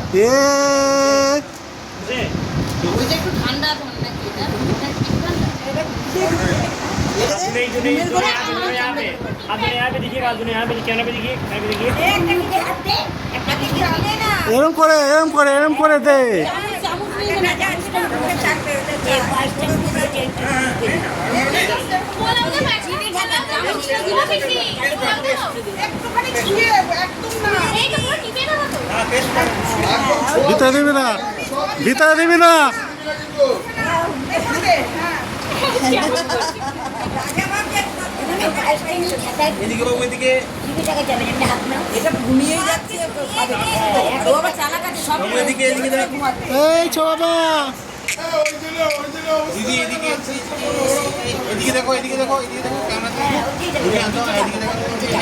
এ ওইটা একটু ঠান্ডা ঠান্ডা কি এটা এরম করে এরম করে এরম করে দে। ভিতরে দিবি না, ভিতরে দিবি না। এই ছোবা দিদি এদিকে এদিকে দেখো এদিকে দেখো এদিকে দেখো ক্যামেরা এদিকে দেখো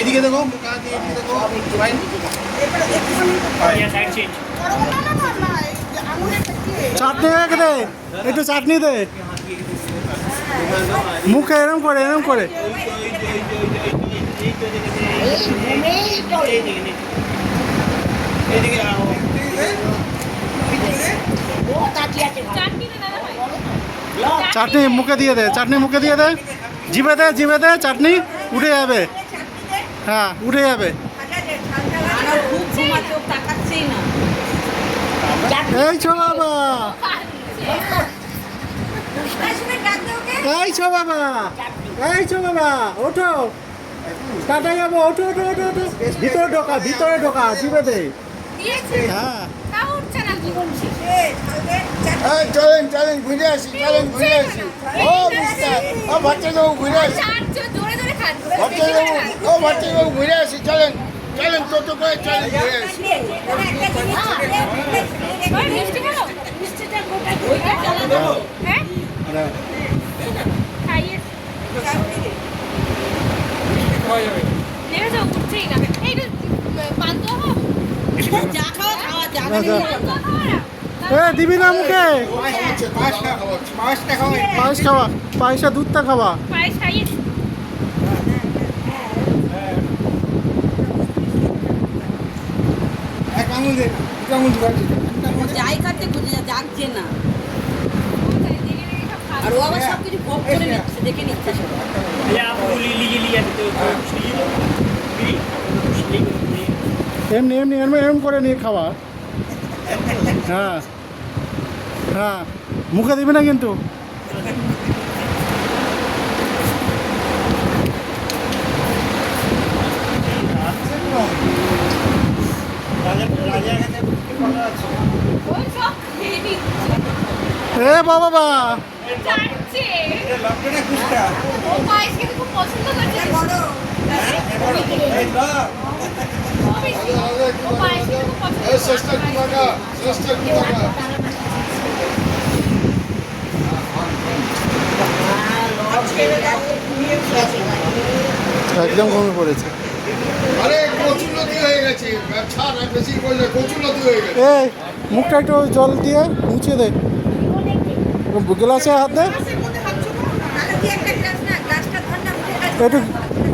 এদিকে দেখো ভাই চাটনি রেখে দে, একটু চাটনি দে মুখে এরম করে এরম করে। এদিকে চাটনি মুখে দিয়ে দে, চাটনি মুখে দিয়ে দে, জিভে দে, জিভে দে, চাটনি উঠে যাবে। হ্যাঁ উঠে যাবে। এই ছো বাবা, এই ছো বাবা, এই ছো বাবা, ওঠো কাটা যাবো, ওঠো ওঠো ওঠো ওঠো, ভিতরে ঢোকা, ভিতরে ঢোকা, জিভে দে। হ্যাঁ চলেন চলেন ঘুরে আসি চলেন ঘুরে আসি ও মিস্টার ও বাচ্চাবাবু ঘুরে আসি বাচ্চাবাবু ও বাচ্চাবাবু ঘুরে আসি চলেন চলেন টোটো করে চলেন ঘুরে আসি এ দিবি না মুখে, পায়েস খাওয়া, পায়েসা দুধটা খাওয়া। এক আঙুল দে এক আঙুল যাই খাতে বুঝে যাচ্ছে না আর ও আবার সব কিছু ভোগ করে নিচ্ছে দেখে নিচ্ছে সব এমনি এমনি এমনি এরম করে নিয়ে খাওয়া। হ্যাঁ হ্যাঁ মুখে দিবি না কিন্তু। এ বাবা বা একদম কমে পড়েছে। আরে কচুলতি হয়ে গেছে ছাড় বেশি করলে কচুলতি হয়ে গেছে এই মুখটা একটু জল দিয়ে মুছিয়ে দে, গ্লাসে হাত দে, একটু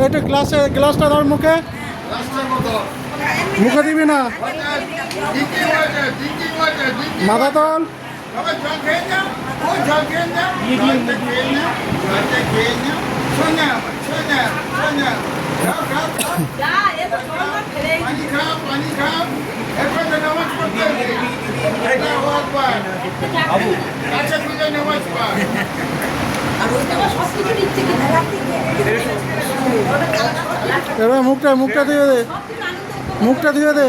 একটু গ্লাসে গ্লাসটা ধর মুখে, মুখে দিবি না, মাথা তোল। এবার মুখটা মুখটা দিয়ে দে, মুখটা দিয়ে দে।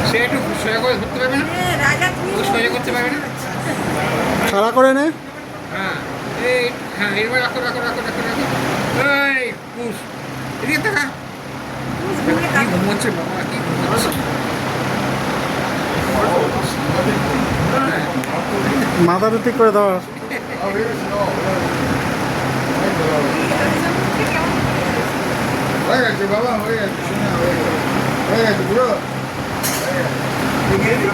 সে একটু সোজা করে ধরতে পারবে না সোজা করতে পারবে না খাড়া করে নে। হ্যাঁ এই হ্যাঁ এবার রাখো রাখো রাখো রাখো রাখো এই পুষ এদিকে দেখা কি ঘুমোচ্ছে বাবা কি ঘুমোচ্ছে মাথাটা ঠিক করে দাও। হয়ে গেছে বাবা হয়ে গেছে হয়ে গেছে পুরো হয়ে গেছে